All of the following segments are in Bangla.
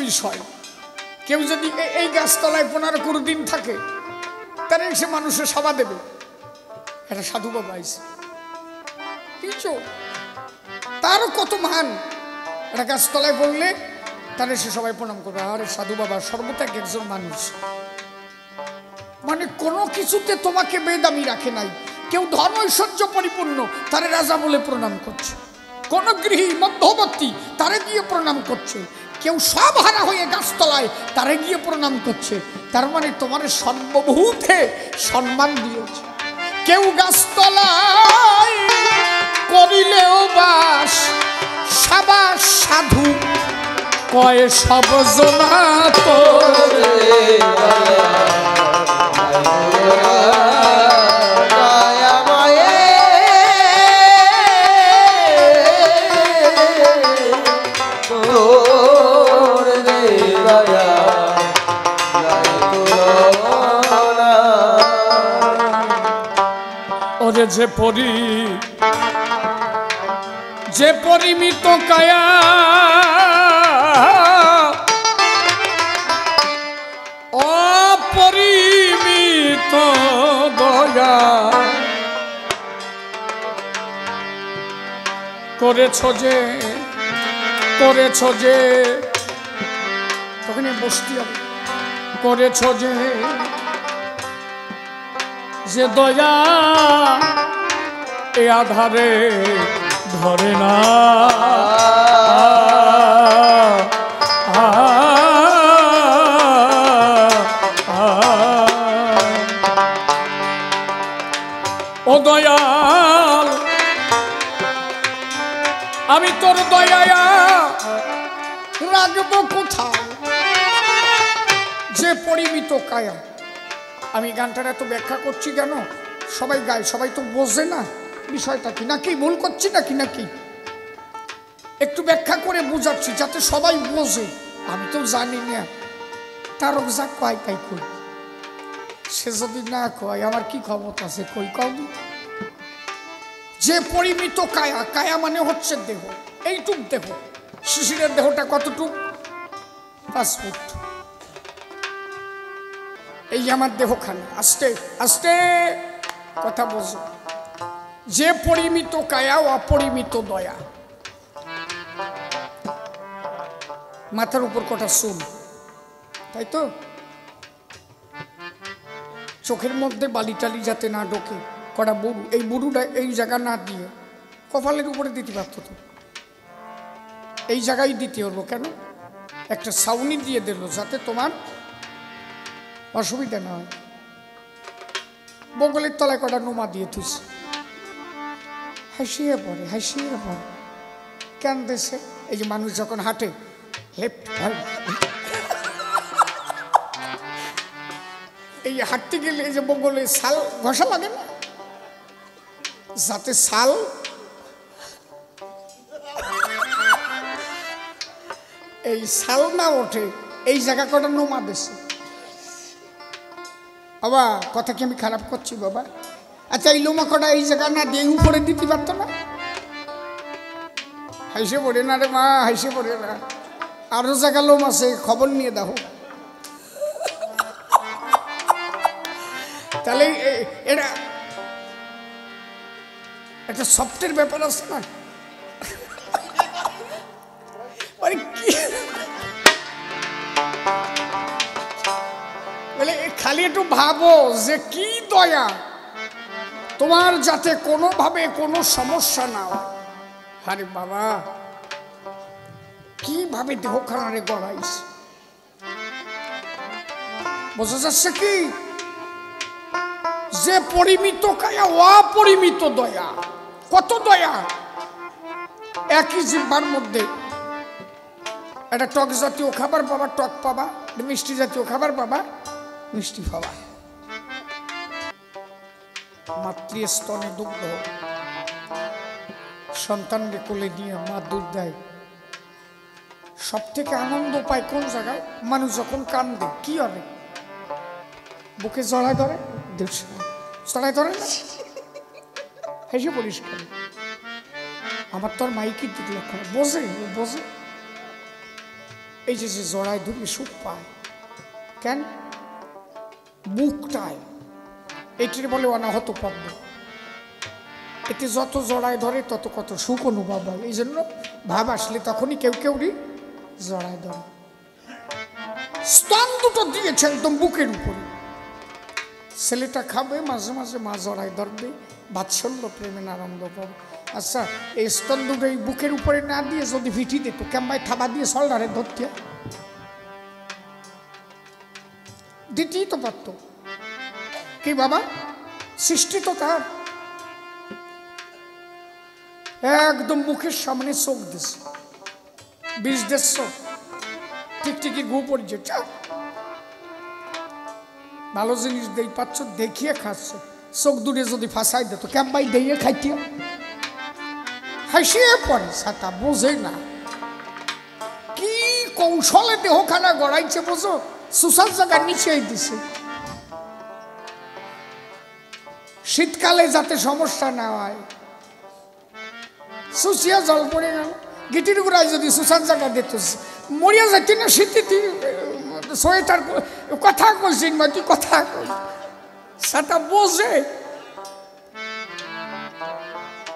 বিষয়। কেউ যদি এই গাছতলায় 15-20 দিন থাকে, তাহলে সে মানুষের সেবা দেবে। একটা সাধু বাবা আইছে, কিছু তারও কত মান। একটা গাছতলায় বললে তাহলে সে সবাই প্রণাম করবে। আরে সাধু বাবা সর্বত্যাগ একজন মানুষ, মানে কোনো কিছুতে তোমাকে বেদামি রাখে নাই। কেউ ধন ঐশ্বর্য পরিপূর্ণ, তারে রাজা বলে প্রণাম করছে। কোন গৃহী মধ্যবর্তী, তারে গিয়ে প্রণাম করছে। কেউ সব হারা হয়ে গাছতলায়, তারে গিয়ে প্রণাম করছে। তার মানে তোমার সর্বভূতে সম্মান দিয়েছে। কেউ গাছতলায় করিলেও বাস, সাবাস সাধু কয় সব জনা তোরে। ওরে যে পরিমিত কায়া, অপরিমিত দয়া করেছ যে তখন বসতে হবে। করেছ যে দয়া এ আধারে ধরে না। ও দয়াল, আমি তোর দয়া রাখবো কোথায়? যে পরিমিত কায়া। আমি গানটার এত ব্যাখ্যা করছি কেন? সবাই গায়, সবাই তো বোঝে না বিষয়টা কি, নাকি ভুল করছি নাকি একটু ব্যাখ্যা করে বুঝাচ্ছি যাতে সবাই বোঝে। আমি তো জানি না, তারক যা কয় তাই কই। সে যদি না কয় আমার কি ক্ষমতা আছে? কই কও। যে পরিমিত কায়া, কায়া মানে হচ্ছে দেহ, এইটুক দেহ। শিশিরের দেহটা কতটুক? 5 ফুট। এই আমার দেহখানে। আস্তে আস্তে কথা বোঝো। যে পরিমিত কায়া, অপরিমিত দয়া। মাথার উপর কটা চুল, তাই তো? চোখের মধ্যে বালি টালি যাতে না ঢোকে, কটা বুড়ু। এই বুড়ুটা এই জায়গা না দিয়ে কপালের উপরে দিতে পারত তো, এই জায়গায় দিতে হলো কেন? একটা ছাউনি দিয়ে দিল যাতে তোমার অসুবিধা না হয়। বগলের তলায় কটা নোমা দিয়ে থুস, হাসিয়ে পড়ে কেন দেশে? এই যে মানুষ যখন হাঁটে লেফট এই হাঁটতে গেলে এই যে বগলে ছাল ঘষা লাগে না, যাতে ছাল এই ছাল না ওঠে, এই জায়গা কটা নোমা দেশে। বাবা কথা কি আমি খারাপ করছি বাবা? আচ্ছা এই লোমা কটা এই জায়গা না দিয়ে উপরে দিতে পারতো না? হাইসে পড়ে না রে মা, হাইসে পড়ে না। আরো জায়গা লোম আছে, খবর নিয়ে দেখো। তাহলে এটা একটা সফটের ব্যাপার আছে না? খালি একটু ভাবো যে কি দয়া তোমার, যাতে কোনোভাবে কোনো সমস্যা না হয়। আরে বাবা কিভাবে দেহখানারে গড়াইস, বোঝা যাচ্ছে কি? যে পরিমিত কায়া, অপরিমিত দয়া। কত দয়া! একই জিহ্বার মধ্যে একটা টক জাতীয় খাবার পাবা, টক পাবা, মিষ্টি জাতীয় খাবার পাবা, মিষ্টি পাবা। মাতৃস্তনে দুগ্ধ, সন্তানকে কোলে নিয়ে মা দুধ দেয়। সব থেকে আনন্দ পায় কোন জায়গায়? মানুষ যখন কান্দে কি হবে? বুকে জড়ায় ধরে, জড়ায় ধরে না, হেসে পরিষ্কার। আমার তোর মাইকে দিকে বোঝে এই যে যে জড়ায় ধরলে সুখ পায় কেন? বুকটায় এটির বলে অনাহত পদ্ম। এটি যত জড়ায় ধরে তত কত সুখ অনুভব হয়। এই জন্য ভাব আসলে তখনই কেউ কেউই জড়ায় ধরে। স্তন দুটো দিয়েছে একদম বুকের উপরে। ছেলেটা খাবে, মাঝে মাঝে মা জড়ায় ধরবে, বাৎসল্য প্রেমে আনন্দ পাবে। আচ্ছা, এই স্তন দুটো এই বুকের উপরে না দিয়ে যদি ভিটি দিত, কেমবাই থাবা দিয়ে সলডারে ধরতে দিতেই তো পারত। কি বাবা, সৃষ্টি তো তার। একদম মুখের সামনে চোখ দিছে, 20-150 টিকটিকি গু পড়ছে। ভালো জিনিস দেই পাচ্ছ, দেখিয়ে খাচ্ছ, চোখ দূরে যদি ফাঁসাই দিত কেমবাই দিয়ে খাইতে হাসিয়ে পড়ে। সাতা বোঝে না কি কৌশলে দেহখানা গড়াইছে, বোঝো? সুসার জায়গার নিচে দিছে, শীতকালে যাতে সমস্যা না হয়। সুসিয়া জল পড়ে গেল, গিটির গুড়ায় যদি সুসার জায়গা দিত মরিয়া যাইতি না শীতে। সোয়েটার কথা কইছিন মা, তুই কথা কই, সেটা বোঝে।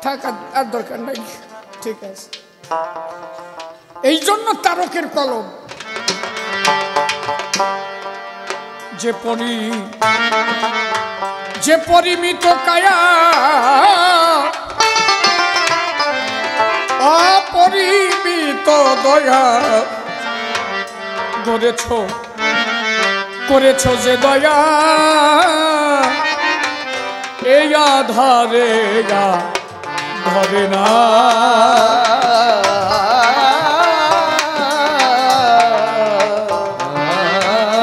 থাক, আর দরকার নাই, ঠিক আছে। এই জন্য তারকের কলম যে পরিমিত কায়া অপরিমিত দয়া করেছ যে দয়া, এই আধারে গা ধরে না।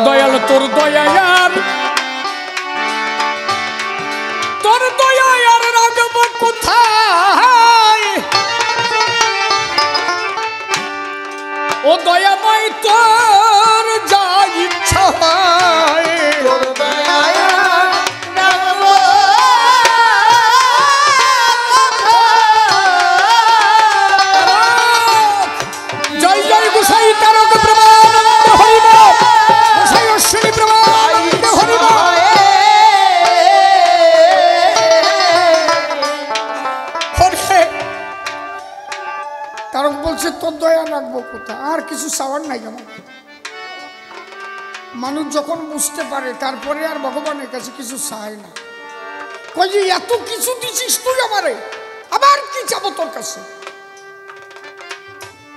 দয়াল তোর দয়ার, তোর দয়ার রাগব কোথায়? ও দয়াময় তোর যা ইচ্ছা হয়, তোর দয়ার রাগব জয় জয় গোসাই তারক প্রমানন্দ হরিব, গোসাই অশ্বিনী প্রমানন্দ হরিব। তারক বলছে তোর দয়া রাখবো কোথায়, আর কিছু চাওয়ার নাই আমার। মানুষ যখন বুঝতে পারে তারপরে আর ভগবানের কাছে কিছু চায় না। কই যে এত কিছু দিছিস তুই আমারে, আবার কি চাবো তোর কাছে?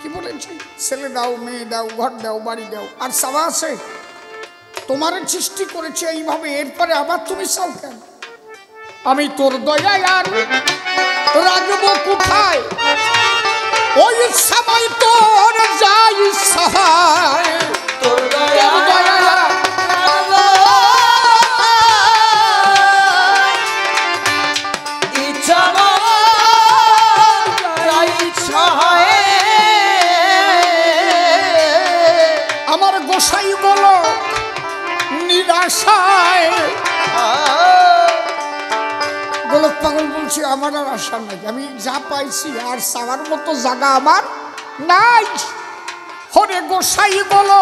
কি বলেছি, ছেলে দাও, মেয়ে দাও, ঘর দাও, বাড়ি দাও, আর চাওয়া আছে? তোমার সৃষ্টি করেছে এইভাবে, এরপরে আবার তুমি চাও কেন? আমি তোর দয়া আর রাখবো কোথায়? ওই সবাই তোর যা ইচ্ছা হয়, তোর দয়া আমার গোসাই বলো নিরাশায়। গোলক পাগল বলছি আমার আর আশা নাই, আমি যা পাইছি আর চাওয়ার মতো জায়গা আমার নাই। হরে গোসাই বলো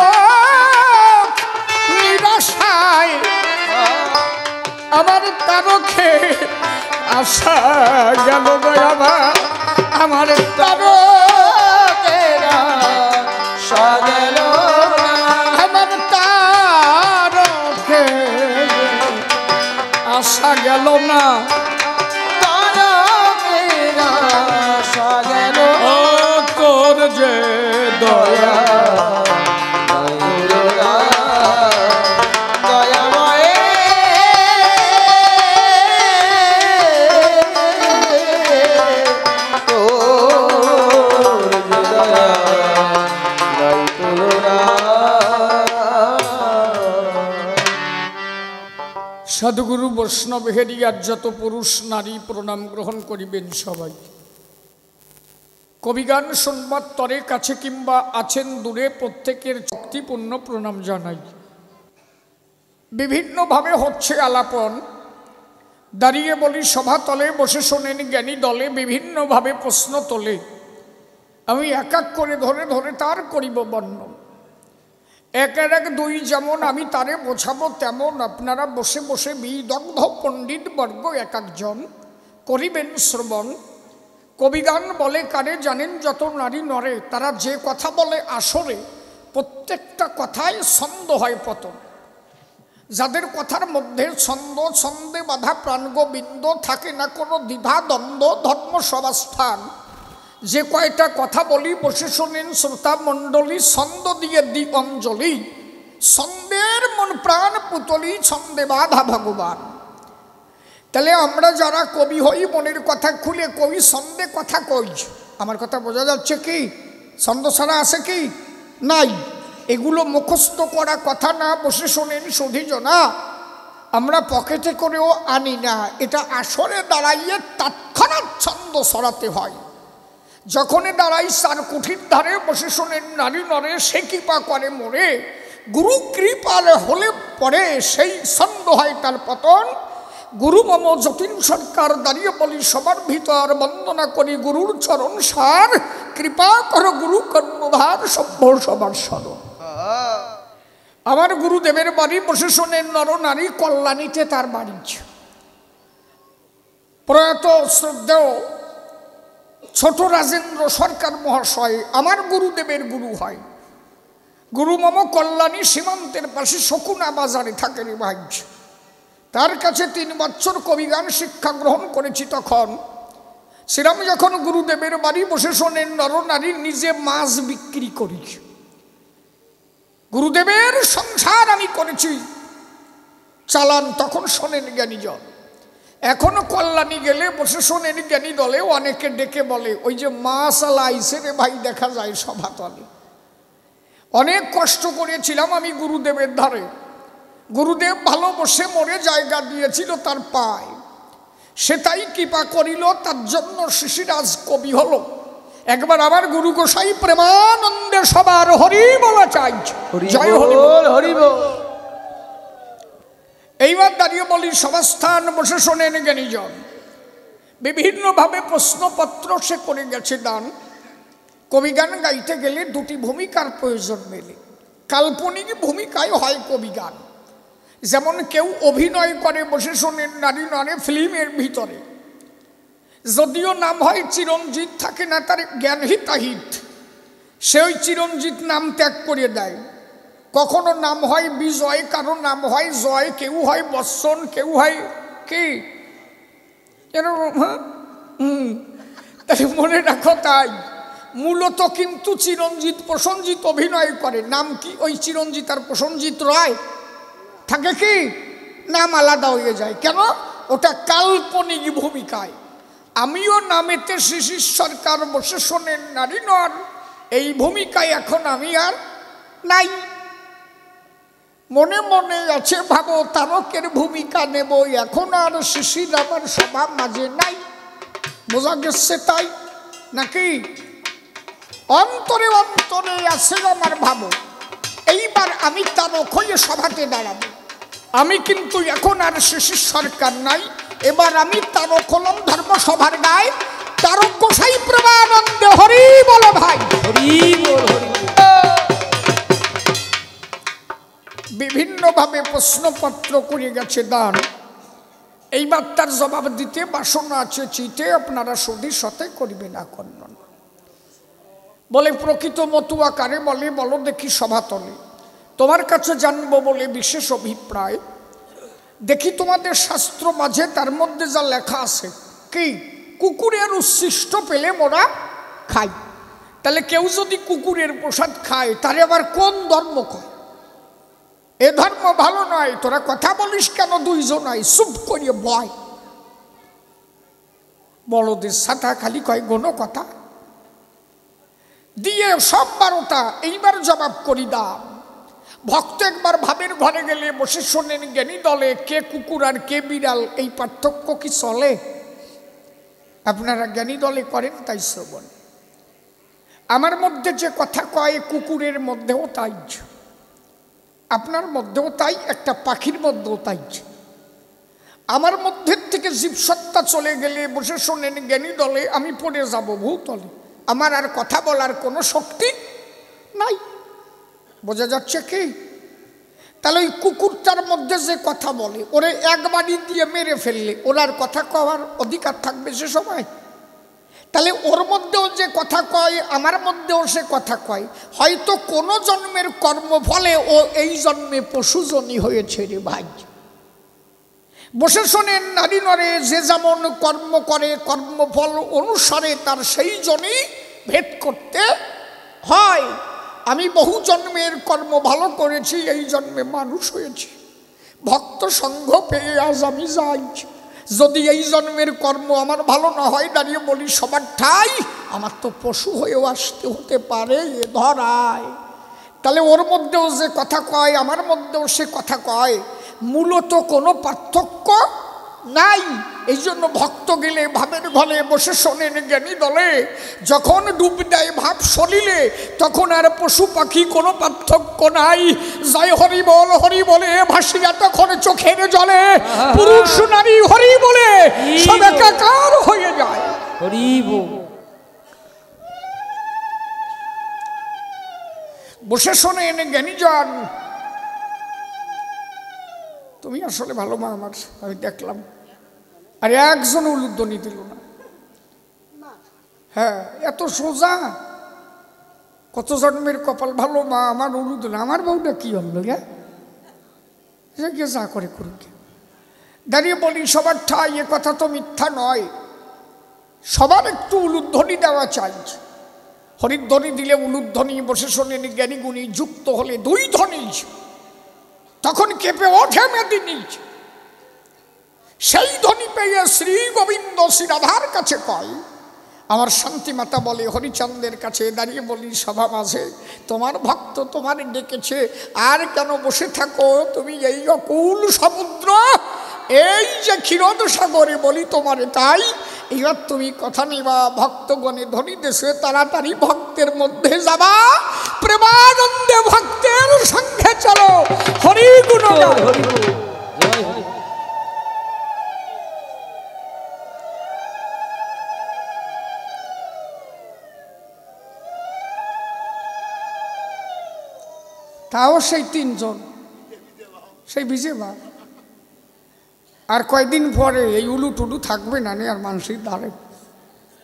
নিরাশায়, আমার তারকে আশা গেল গয়াবা, আমার তারকের আশা গেল, আমার তারকে আশা গেল না, তারকের আশা গেল। ও তোর যে দয়া সাধুগুরু বৈষ্ণব হেরিয়ার যত পুরুষ নারী প্রণাম গ্রহণ করিবেন সবাই। কবিগান সংবাদ তরে কাছে কিংবা আছেন দূরে, প্রত্যেকের শক্তিপূর্ণ প্রণাম জানাই। বিভিন্নভাবে হচ্ছে আলাপন, দাঁড়িয়ে বলি সভাতলে, বসে শোনেন জ্ঞানী দলে, বিভিন্নভাবে প্রশ্ন তোলে। আমি এক এক করে ধরে ধরে তার করিব বর্ণন। একের এক দুই যেমন আমি তারে বোঝাবো তেমন আপনারা বসে বসে বিদগ্ধ পণ্ডিত বর্গ এক একজন করিবেন শ্রবণ। কবিগান বলে কারে জানেন, যত নারী নরে তারা যে কথা বলে আসরে প্রত্যেকটা কথায় ছন্দ হয় পতন। যাদের কথার মধ্যে ছন্দ, ছন্দে বাধা প্রাণগোবিন্দ, থাকে না কোনো দ্বিধা দ্বন্দ্ব ধর্ম সভাস্থান, যে কয়টা কথা বলি বসে শোনেন শ্রোতা মণ্ডলী, ছন্দ দিয়ে দি অঞ্জলি, ছন্দের মন প্রাণ পুতলি, ছন্দে বাধা ভগবান। তাহলে আমরা যারা কবি হই মনের কথা খুলে কই, ছন্দে কথা কই। আমার কথা বোঝা যাচ্ছে কি? ছন্দ ছাড়া আছে কি? নাই। এগুলো মুখস্থ করা কথা না, বসে শোনেন সুধীজনা, আমরা পকেটে করেও আনি না। এটা আসরে দাঁড়াইয়ে তৎক্ষণাৎ ছন্দ ছড়াতে হয়। যখনই দাঁড়াই চার কুঠির ধারে বসে শোনেন নারী নরে, সে কৃপা করে মোরে, গুরু কৃপার হলে পরে সেই ছন্দ হয় তার পতন। গুরু মম যতীন সরকার দাঁড়িয়ে বলি সবার ভিতর, বন্দনা করি গুরুর চরণ সার, কৃপা কর গুরু কর্মভার সভ্য সবার স্মরণ। আমার গুরুদেবের বাড়ি বসে শোনেন নর নারী, কল্যাণীতে তার বাড়ি। প্রয়াত শ্রদ্ধেয় ছোট রাজেন্দ্র সরকার মহাশয় আমার গুরুদেবের গুরু হয়। গুরু মম কল্যাণী সীমান্তের পাশে শকুনা বাজারে থাকে রে ভাই। তার কাছে 3 বছর কবিগান শিক্ষা গ্রহণ করেছি। তখন শ্রীরাম যখন গুরুদেবের বাড়ি বসে শোনেন নর নারী, নিজে মাছ বিক্রি করি। গুরুদেবের সংসার আমি করেছি চালান, তখন শোনেন জ্ঞানীজন। এখনো কল্যাণী গেলে বসে শোনেন জ্ঞানী দলে অনেকে ডেকে বলে, ওই যে মাছ আলা আইসে রে ভাই, দেখা যায় সভাতলে। অনেক কষ্ট করেছিলাম আমি গুরুদেবের ধারে। গুরুদেব ভালোবসে মরে জায়গা দিয়েছিল তার পায়, সেটাই কৃপা করিল, তার জন্য শিশিরাজ কবি হলো। একবার আমার গুরু গোসাই প্রেমানন্দে সবার হরি বলা চাই, জয় হরি বল, হরি বল। এইবার দাঁড়িয়ে বলি সভাস্থান বসে শোনেন জ্ঞানীজন। বিভিন্নভাবে প্রশ্নপত্র সে করে গেছে দান। কবিগান গাইতে গেলে 2টি ভূমিকার প্রয়োজন মেলে। কাল্পনিক ভূমিকায় হয় কবিগান, যেমন কেউ অভিনয় করে বসে শোনেন নারী নরে ফিল্মের ভিতরে। যদিও নাম হয় চিরঞ্জিত, থাকে না তার জ্ঞান হিতাহিত, সে ওই চিরঞ্জিত নাম ত্যাগ করে দেয়। কখনো নাম হয় বিজয়, কারো নাম হয় জয়, কেউ হয় বৎসন, কেউ হয় কি তাই মনে রাখো। তাই মূলত কিন্তু চিরঞ্জিত প্রসঞ্জিত অভিনয় করে। নাম কি ওই চিরঞ্জিত আর প্রসঞ্জিত রায় থাকে কি? নাম আলাদা হয়ে যায়। কেন? ওটা কাল্পনিক ভূমিকায়। আমিও নামেতে শিশির সরকার বসে শোনেন নারী নর, এই ভূমিকায় এখন আমি আর নাই। মনে মনে আছে ভাবো তারকের ভূমিকা নেব, এখন আর শিশির আমার সভা মাঝে নাই। বোঝা গেছে তাই নাকি? অন্তরে অন্তরে আছে আমার ভাবো, এইবার আমি তারক হয়ে সভাতে দাঁড়াবো। আমি কিন্তু এখন আর শিশির সরকার নাই, এবার আমি তারক হলাম ধর্মসভার গায়ে। তারক গোসাই প্রেমানন্দে হরি বলো ভাই, হরি বল, হরি। বিভিন্নভাবে প্রশ্নপত্র করে গেছে দান। এইবার তার জবাব দিতে বাসনা আছে চিতে, আপনারা সদি সতে করিবে না কন্যন। বলে প্রকৃত মতুয়া কারে বলে, বলো দেখি সভাতলে। তোমার কাছে জানবো বলে বিশেষ অভিপ্রায়। দেখি তোমাদের শাস্ত্র মাঝে তার মধ্যে যা লেখা আছে কি, কুকুরের উচ্ছিষ্ট পেলে মোরা খাই। তাহলে কেউ যদি কুকুরের প্রসাদ খায়, তারে আবার কোন ধর্ম কয়? এ ধর্ম ভালো নয়। তোরা কথা বলিস কেন? 2 জনাই চুপ করিয়ে বয়। বড়দের সাথা খালি কয় গণ কথা দিয়ে সব 12টা। এইবার জবাব করি দাম। ভক্ত একবার ভাবের ঘরে গেলে বসে শোনেন জ্ঞানী দলে, কে কুকুর আর কে বিড়াল এই পার্থক্য কি চলে? আপনারা জ্ঞানী দলে করেন তাই শ্রবণ। আমার মধ্যে যে কথা কয়, কুকুরের মধ্যেও তাই, আপনার মধ্যেও তাই, একটা পাখির মধ্যেও তাই। আমার মধ্যের থেকে জীবসত্তা চলে গেলে বসে শোনেন জ্ঞানী দলে, আমি পড়ে যাব ভূতলে। আমার আর কথা বলার কোনো শক্তি নাই। বোঝা যাচ্ছে কি? তাহলে ওই কুকুরটার মধ্যে যে কথা বলে, ওরে এক বাড়ি দিয়ে মেরে ফেললে ওনার কথা কওয়ার অধিকার থাকবে সে সময়? তাহলে ওর মধ্যেও যে কথা কয়, আমার মধ্যেও সে কথা কয়। হয়তো কোনো জন্মের কর্মফলে ও এই জন্মে পশুজনী হয়েছে রে ভাই। বসে শোনেন, নারী নরে যে যেমন কর্ম করে কর্মফল অনুসারে তার সেই জনই ভেদ করতে হয়। আমি বহু জন্মের কর্ম ভালো করেছি, এই জন্মে মানুষ হয়েছি। ভক্ত সঙ্গ পেয়ে আজ আমি যাই। যদি এই জন্মের কর্ম আমার ভালো না হয়, দাঁড়িয়ে বলি সবার ঠাই আমার তো পশু হয়েও আসতে হতে পারে এ ধরায়। তাহলে ওর মধ্যেও যে কথা কয়, আমার মধ্যেও সে কথা কয়, মূলত কোনো পার্থক্য নাই। এই জন্য ভক্ত গেলে ভাবের ঘরে বসে শোনেন জ্ঞানী দলে, যখন ডুব দেয় ভাব সলিলে, তখন আর পশু পাখি কোনো পার্থক্য নাই। জয় হরি বলে ভাসিয়া তখন চোখের জলে, পুরুষ নারী হরি বলে সব একাকার হয়ে যায়। হরি বল। বসে শোনেন জ্ঞানীজন, তুমি আসলে ভালো মা আমার, আমি দেখলাম। আর একজন উলুধ্বনি দিল না। হ্যাঁ, এত সোজা, কত জন্মের কপাল ভালো মা আমার, উলুধ্বনি। আমার বউটা কি হলো গে, যা করে করুক। দাঁড়িয়ে বলি সবার ঠাই, এ কথা তো মিথ্যা নয়। সবার একটু উলুধ্বনি দেওয়া চাই। হরিধ্বনি দিলে উলুধ্বনি, বসে শোনেন জ্ঞানী গুণী যুক্ত হলে দুই ধ্বনি, তখন কেঁপে ওঠে মেদিনী। সেই ধ্বনি পেয়ে শ্রী গোবিন্দ শ্রী রাধার কাছে কয়, আমার শান্তি মাতা বলে হরিচন্দ্রের কাছে, দাঁড়িয়ে বলি সভা মাঝে তোমার ভক্ত তোমার ডেকেছে, আর কেন বসে থাকো তুমি এই অকুল সমুদ্র, এই যে ক্ষীরদ সাগরে বলি তোমারে তাই। এবার তুমি কথা নিবা, ভক্তগণে ধ্বনি দেশে তাড়াতাড়ি ভক্তের মধ্যে যাবা, প্রেমানন্দে ভক্তের সঙ্গে চলো, হরি গুণ। তাও সেই তিনজন, সেই বিজেবা। আর কয়দিন পরে এই উলু টুলু থাকবে না, আর মানুষের দ্বারে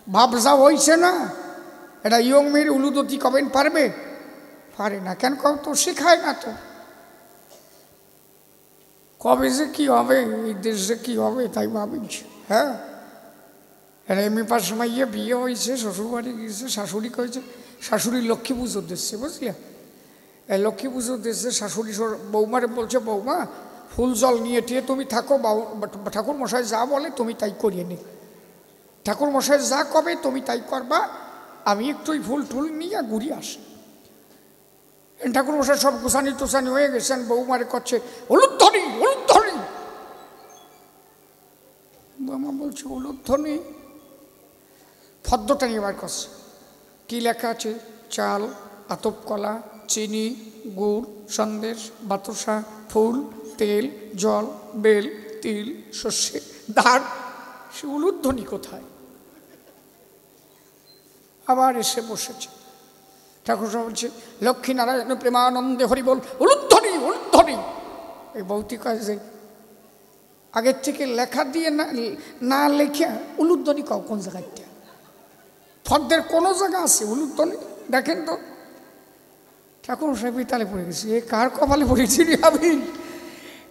ভাব যা হয়েছে না, এটা ইয়ং মেয়ের উলুদতি কবেন পারবে? পারে না। কেন কব তো শেখায় না তো। কবে যে কী হবে, এই দেশ যে কী হবে তাই ভাবিছি। হ্যাঁ, এটা এমএ পাস মাইয়ে বিয়ে হয়েছে, শ্বশুরবাড়ি গিয়েছে, শাশুড়ি কয়েছে, শাশুড়ির লক্ষ্মী পুজো দিচ্ছে, বুঝলে? এই লক্ষ্মী পুজো দিচ্ছে, শাশুড়ি বৌমারে বলছে, বৌমা ফুল জল নিয়ে টিয়ে তুমি থাকো, ঠাকুর মশাই যা বলে তুমি তাই করিয়ে নি, ঠাকুর মশাই যা কবে তুমি তাই করবা, আমি একটুই ফুল টুল নিয়ে ঘুরিয়ে আসি। ঠাকুর মশাই সব গুছানি টুসানি হয়ে গেছেন, বৌমারে করছে উলুধ্বনি উলুধ্বনি। বৌমা বলছে উলুধ্বনি, ফদ্দটা নিয়ে বার করছে, কী লেখা আছে? চাল, আতপ কলা, চিনি, গুড়, সন্দেশ, বাতাসা, ফুল, তেল, জল, বেল, তিল, শস্যে, দাঁড়। সে উলুধ্বনি কোথায়? আবার এসে বসেছে। ঠাকুর বলছে লক্ষ্মীনারায়ণ প্রেমানন্দে হরি বল, উলুধ্বনি উলুধ্বনি। এই ভৌতিক কাজে আগের থেকে লেখা দিয়ে না লেখা উলুধ্বনি কাও কোন জায়গাটা? ফর্দের কোনো জায়গা আছে উলুধ্বনি? দেখেন তো। ঠাকুর সাহেব তালে পড়ে গেছি, এ কার কপালে পড়েছি রে আমি,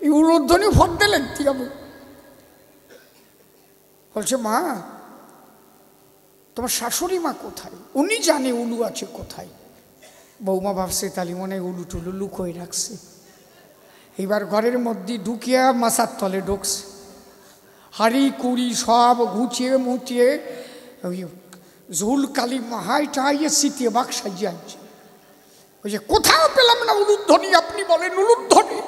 এই উলুধ্বনি ফর্দে লিখতে হবে। বলছে মা তোমার শাশুড়ি মা কোথায়? উনি জানে উলু আছে কোথায়। বৌমা ভাবছে তালি মনে উলু টুলু লুকোয় রাখছে। এবার ঘরের মধ্যে ঢুকিয়া মাসার তলে ঢুকছে, হাড়ি কুড়ি সব গুছিয়ে মুছিয়ে ওই ঝুল কালি মাহাই টাইয়ে শীতে বাক সাজিয়ে আনছে। ওই যে কোথাও পেলাম না উলুধ্বনি, আপনি বলেন উলুধ্বনি।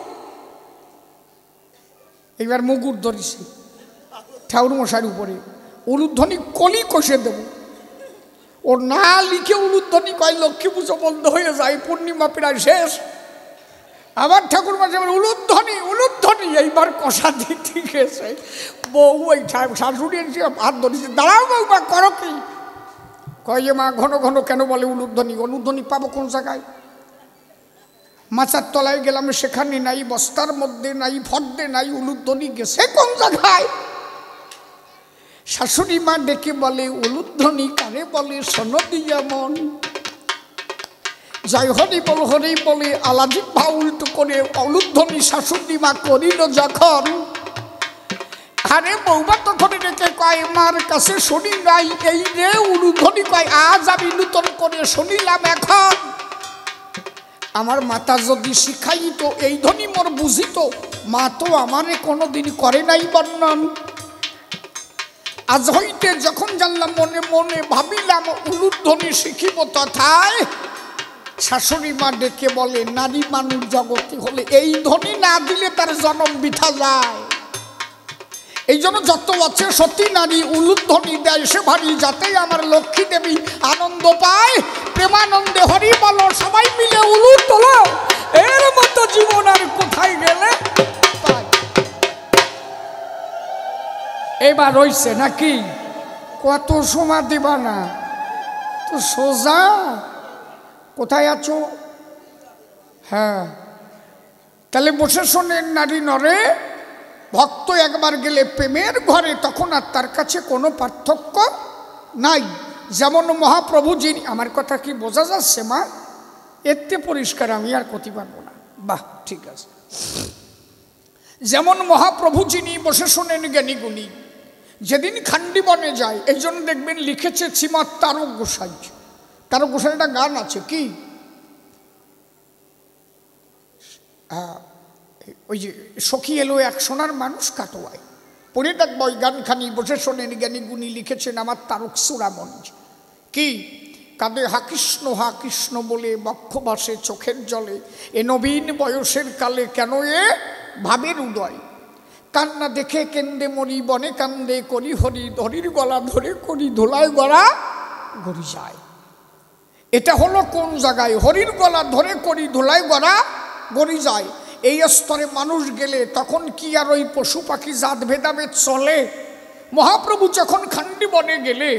এইবার মুগুর ধরিছে ঠাকুর মশার উপরে, উলুধ্বনি কলি কষে দেব। ও না লিখে উলুধ্বনি কয়, লক্ষ্মী পুজো বন্ধ হয়ে যায়, পূর্ণিমা প্রায় শেষ। আবার ঠাকুর মশাই উলুধ্বনি উলুধ্বনি, এইবার কষা দিতে গেছে। বউ ওই শাশুড়ি হাত ধরেছে, দাঁড়াও বউমা করো কি? কয় যে মা ঘন ঘন কেন বলে উলুধ্বনি, উলুধ্বনি পাবো কোন জায়গায়? মাচার তলায় গেলাম, সেখানে নাই, বস্তার মধ্যে নাই, ফর্দে নাই, উলুধ্বনি গেছে কোন জায়গায়? শাশুড়ি মা ডেকে বলে, উলুধ্বনি কারে বলে শোনো দিয়া মন। জয় হরি বলে আলাজি ভা উল্টো করে উলুধ্বনি শাশুড়ি মা করিল যখন। আরে বৌমা তখন ডেকে কয়, মার কাছে শুনি নাই এই রে উলুধ্বনি, কয় আজ আমি নূতন করে শুনিলাম এখন। আমার মাতা যদি শিখাইত এই ধ্বনি মোর বুঝিত, মা তো আমারে কোনোদিন করে নাই বর্ণন। আজ হইতে যখন জানলাম মনে মনে ভাবিলাম উলুধ্বনি শিখিব তথায়। শাশুড়ি মা ডেকে বলে, নারী মানুষ জগতে হলে এই ধ্বনি না দিলে তার জন্ম বৃথা যায়। এই জন্য যত আছে সতী নারী উলুধ্বনি দেয় সে ভারী, যাতে আমার লক্ষ্মী দেবী আনন্দ পায়। প্রেমানন্দে হরি বলো, সবাই মিলে উলুট তোলো, এর মতো জীবন আর কোথায় গেলে। এবার রইছে নাকি? কত সময় দিবা না তো সোজা। কোথায় আছো? হ্যাঁ, তাহলে বসে শোনেন নারী নরে। ভক্ত একবার গেলে প্রেমের ঘরে, তখন আর তার কাছে কোনো পার্থক্য নাই। যেমন মহাপ্রভু যিনি, আমার কথা কি বোঝা যাচ্ছে মা? এতে পরিষ্কার আমি আর করতে পারবো না। বাহ, ঠিক আছে। যেমন মহাপ্রভু যিনি বসে শোনেন জ্ঞানী গুণী, যেদিন খান্ডি বনে যায়, এই জন্য দেখবেন লিখেছে শ্রীমৎ তারক গোসাই। তারক গোসাই একটা গান আছে, কি ওই যে সখী এলো এক সোনার মানুষ কাটোয়ায়, পড়ে দেখব ওই গানখানি। বসে শোনেন জ্ঞানী গুণী লিখেছেন আমার তারক সুরামঞ্জ। কি কাঁদে হা কৃষ্ণ বলে, বক্ষ ভাসে চোখের জলে, এ নবীন বয়সের কালে কেন এ ভাবের উদয়। কান্না দেখে কেন্দে মরি, বনে কান্দে করি হরি, হরির গলা ধরে করি ধোলায় গড়া গড়ি যায়। এটা হলো কোন জায়গায়? হরির গলা ধরে করি ধোলায় গড়া গড়ি যায়। এই স্তরে মানুষ গেলে তখন কি আর ওই পশু পাখি জাত ভেদাভেদ চলে? মহাপ্রভু যখন খান্ডি বনে গেলে,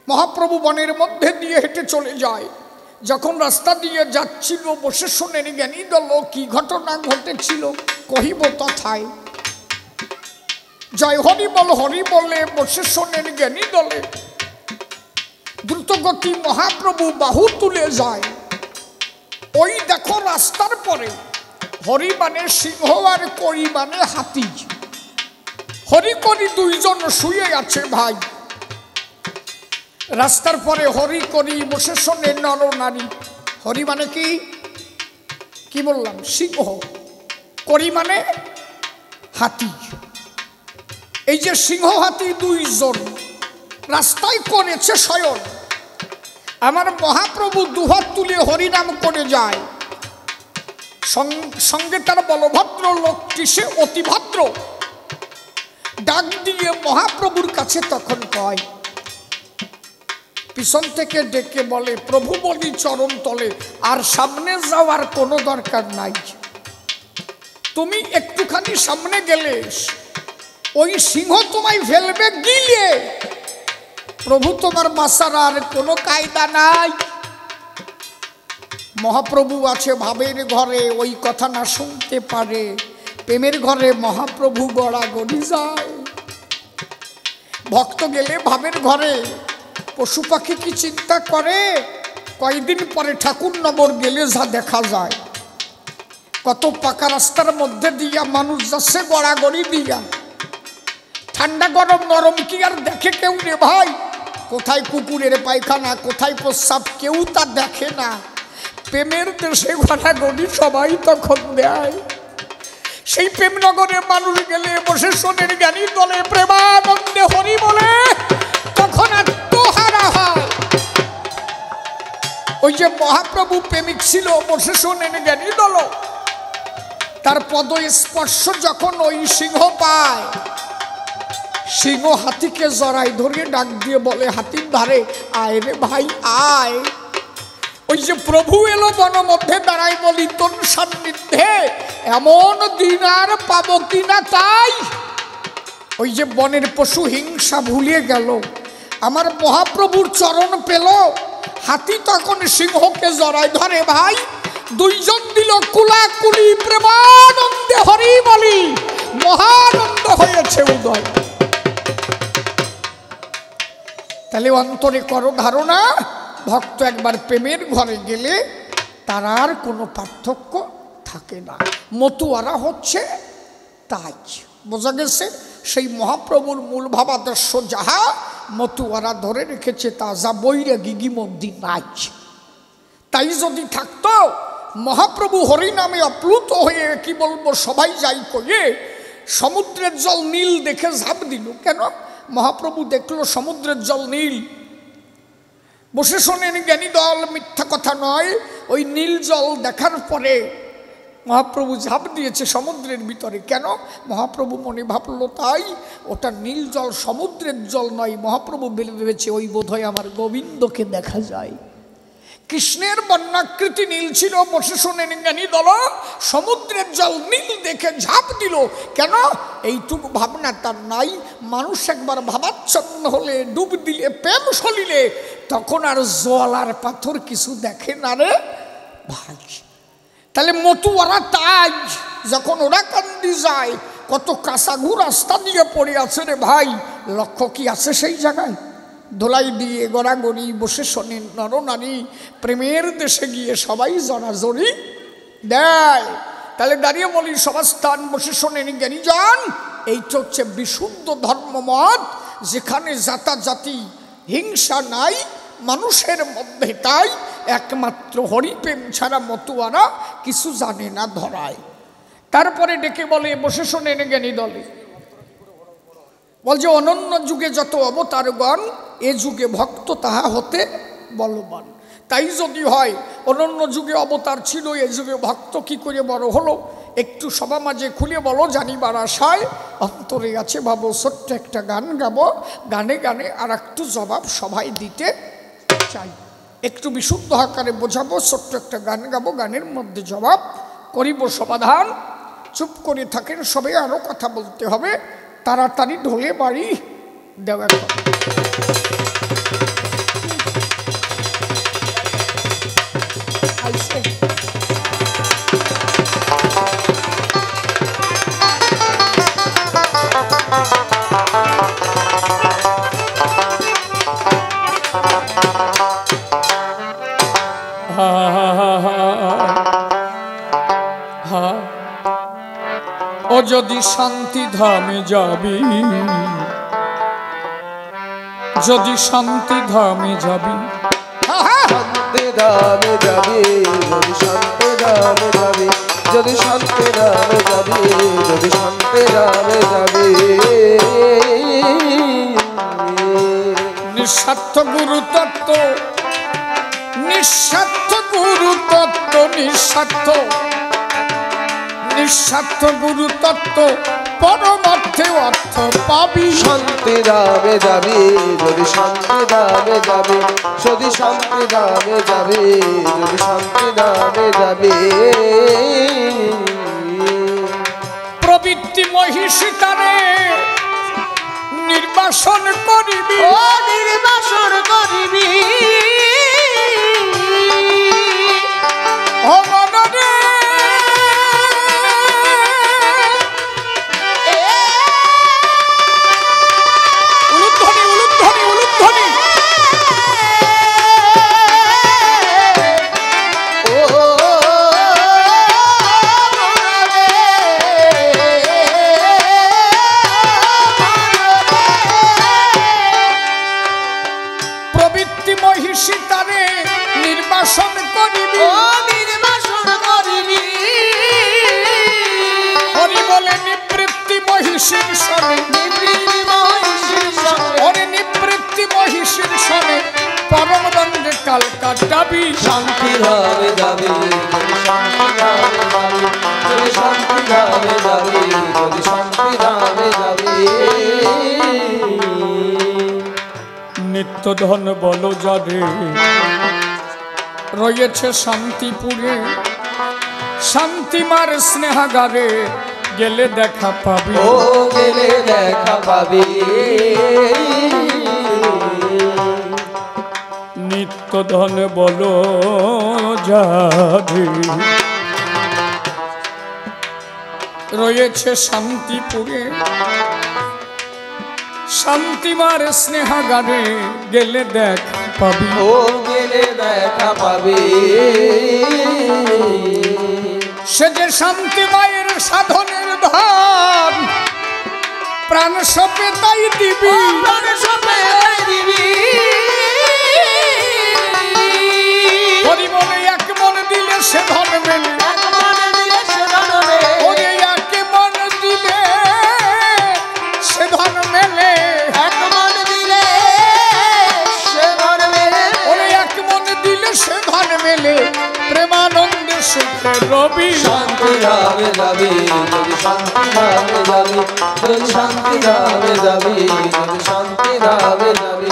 মহাপ্রভু বনের মধ্যে দিয়ে হেঁটে চলে যায়। যখন রাস্তা দিয়ে যাচ্ছিল, বসে শোনেন জ্ঞানী দল কি ঘটনা ঘটেছিল, কহিব তথায়। জয় হরি বলে বসে শোনেন জ্ঞানী দলে, দ্রুতগতি মহাপ্রভু বাহু তুলে যায়। ওই দেখো রাস্তার পরে হরি মানে সিংহ আর করি মানে হাতি, হরি করি দুইজন শুয়ে আছে ভাই। রাস্তার পরে হরি করি বসে শোনে নর নারী। হরি মানে কি বললাম? সিংহ। করি মানে হাতি। এই যে সিংহ হাতি দুইজন রাস্তায় করেছে শয়ন। আমার মহাপ্রভু দুহাত তুলে হরিনাম করে যায়। সঙ্গে তার বলভদ্র লোকটি, সে অতি ভদ্র। ডাক দিয়ে মহাপ্রভুর কাছে তখন কয়, পিছন থেকে ডেকে বলে, প্রভু বলি চরণ তলে, আর সামনে যাওয়ার কোনো দরকার নাই। তুমি একটুখানি সামনে গেলে ওই সিংহ তোমায় ফেলবে গিলে। প্রভু তোমার বাঁচার আর কোনো কায়দা নাই। মহাপ্রভু আছে ভাবের ঘরে, ওই কথা না শুনতে পারে। প্রেমের ঘরে মহাপ্রভু গড়াগড়ি যায়। ভক্ত গেলে ভাবের ঘরে, পশু পাখি কি চিন্তা করে? কয়েকদিন পরে ঠাকুর নগর গেলে যা দেখা যায়, কত পাকা রাস্তার মধ্যে দিয়া মানুষ যাচ্ছে গড়াগড়ি দিয়া। ঠান্ডা গরম নরম কি আর দেখে কেউ রে ভাই? কোথায় কুকুরের পায়খানা, কোথায় প্রস্রাব, কেউ তা দেখে না। প্রেমের দেশে গড়াগড়ি সবাই তখন দেয়। সেই প্রেমনগরে মানুষ গেলে বসে শোনেন জ্ঞানী দলে, প্রেমানন্দে হরি বলে তখন আত্মহারা হয়। ওই যে মহাপ্রভু প্রেমিক ছিল, বসে শোনেন জ্ঞানী দল, তার পদ স্পর্শ যখন ওই সিংহ পায়, সিংহ হাতিকে জড়াই ধরে ডাক দিয়ে বলে, হাতির ধারে আয় রে ভাই আয়। ওই যে প্রভু এলো বন মধ্যে দাঁড়াই, বলি তোর সান্নিধ্যে এমন দিন আর পাবো কিনা তাই। ওই যে বনের পশু হিংসা ভুলিয়ে গেল, আমার মহাপ্রভুর চরণ পেল। হাতি তখন সিংহকে জড়াই ধরে, ভাই দুইজন দিল কুলাকুলি, প্রেমানন্দে হরি বলি, মহানন্দ হয়েছে উদয়। তাহলে অন্তরে করো ধারণা, ভক্ত একবার প্রেমের ঘরে গেলে তার আর কোনো পার্থক্য থাকে না। মতুয়ারা হচ্ছে তাই, বোঝা গেছে? সেই মহাপ্রভুর মূল ভাবাদর্শ যাহা মতুয়ারা ধরে রেখেছে তা যা বৈরাগী গিমন্দি নাই। তাই যদি থাকতো মহাপ্রভু হরিনামে অপ্লুত হয়ে কি বলবো সবাই যাই কয়ে সমুদ্রের জল নীল দেখে ঝাঁপ দিল। কেন? মহাপ্রভু দেখলো সমুদ্রের জল নীল, বসে শোনেন জ্ঞানী দল, মিথ্যা কথা নয়। ওই নীল জল দেখার পরে মহাপ্রভু ঝাঁপ দিয়েছে সমুদ্রের ভিতরে। কেন? মহাপ্রভু মনে ভাবলো তাই ওটা নীল জল সমুদ্রের জল নয়। মহাপ্রভু ভেবেছে ওই বোধহয় আমার গোবিন্দকে দেখা যায়। কৃষ্ণের বর্ণাকৃতি নীল ছিল, বসে শোনেন জ্ঞানী দল, সমুদ্রের জল নীল দেখে ঝাঁপ দিল। কেন? এইটুকু ভাবনা তার নাই। মানুষ একবার ভাবাচ্ছন্ন হলে, ডুব দিলে, প্রেম সলিলে, তখন আর জল আর পাথর কিছু দেখে না রে ভাই। তাহলে মতুয়ারা তাই, যখন ওরা কান্দি যায়, কত কাঁচাঘু রাস্তা দিয়ে পড়ে আছে রে ভাই, লক্ষ্য কি আছে সেই জায়গায়? ধোলাই দিয়ে গড়াগড়ি, বসে শোনেন নরনারী, প্রেমের দেশে গিয়ে সবাই জড়াজড়ি দেয়। তাহলে দাঁড়িয়ে বলি সভাস্থান, বসে শোনেন জ্ঞানীজন, এইটা হচ্ছে বিশুদ্ধ ধর্মমত, যেখানে জাতাজাতি হিংসা নাই মানুষের মধ্যে। তাই একমাত্র হরিপ্রেম ছাড়া মতুয়ারা কিছু জানে না ধরায়। তারপরে ডেকে বলে, বসে শোনেন জ্ঞানী দলে, বলছে অনন্য যুগে যত অবতারগণ, এ যুগে ভক্ত তাহা হতে বলবান। তাই যদি হয় অনন্য যুগে অবতার ছিল, এ যুগে ভক্ত কি করে বড় হলো? একটু সভা মাঝে খুলে বলো, জানিবার আশায় অন্তরে আছে ভাবো। ছোট্ট একটা গান গাবো, গানে গানে আর একটু জবাব সবাই দিতে চাই। একটু বিশুদ্ধ আকারে বোঝাবো, ছোট্ট একটা গান গাবো, গানের মধ্যে জবাব করিব সমাধান। চুপ করে থাকেন সবে, আরও কথা বলতে হবে। তাড়াতাড়ি ঢোলে বাড়ি দেওয়া ও যদি শান্তি ধামে যাবি, যদি শান্তি ধামে যাবি, শান্তি ধামে যাবি, যদি শান্তি ধামে যাবি, যদি শান্তি ধামে যাবি, যদি শান্তি ধামে যাবি, নিঃস্বার্থ গুরু তত্ত্ব, নিঃস্বার্থ গুরু তত্ত্ব, নিঃস্বার্থ নিঃস্বার্থ গুরু তত্ত্ব, পরমার্থে অর্থ পাবি। শান্তি ধামে যাবি, যদি শান্তি ধামে যাবি, যদি শান্তি ধামে যাবি, যদি শান্তি ধামে যাবি, প্রবৃত্তি মহিষী তারে নির্বাসন করিবি, ও নির্বাসন করিবি, ও মনরে কাটাবি। শান্তি ধামে যাবি, যদি শান্তি ধামে যাবি, যদি শান্তি ধামে যাবি, যদি শান্তি ধামে যাবি, নিত্য ধন বলো যারে রয়েছে শান্তিপুরে, শান্তিমার স্নেহাগারে গেলে দেখা পাবি, ও গেলে দেখা পাবি, নিত্য ধন বলো যাবে। রয়েছে শান্তিপুরে শান্তিমার স্নেহাগারে, গেলে দেখ পাবি, ও গেলে দেখা পাবে। সে যে শান্তি মায়ের সাধনের ধন, প্রাণ সপে তাই দিবি, প্রাণ সপে তাই দিবি। হরি মনে এক মন দিলে সে ধন মেলে, এক মন দিলে সে ধন মেলে। ওরে এক মন দিলে সে ধন মেলে, এক মন দিলে সে ধন মেলে। ওরে এক মন দিলে সে ধন মেলে, প্রেমানন্দে সুখে রবি। শান্তি ধামে যাবি যদি শান্তি ধামে যাবি, যদি শান্তি ধামে যাবি, যদি শান্তি ধামে যাবি।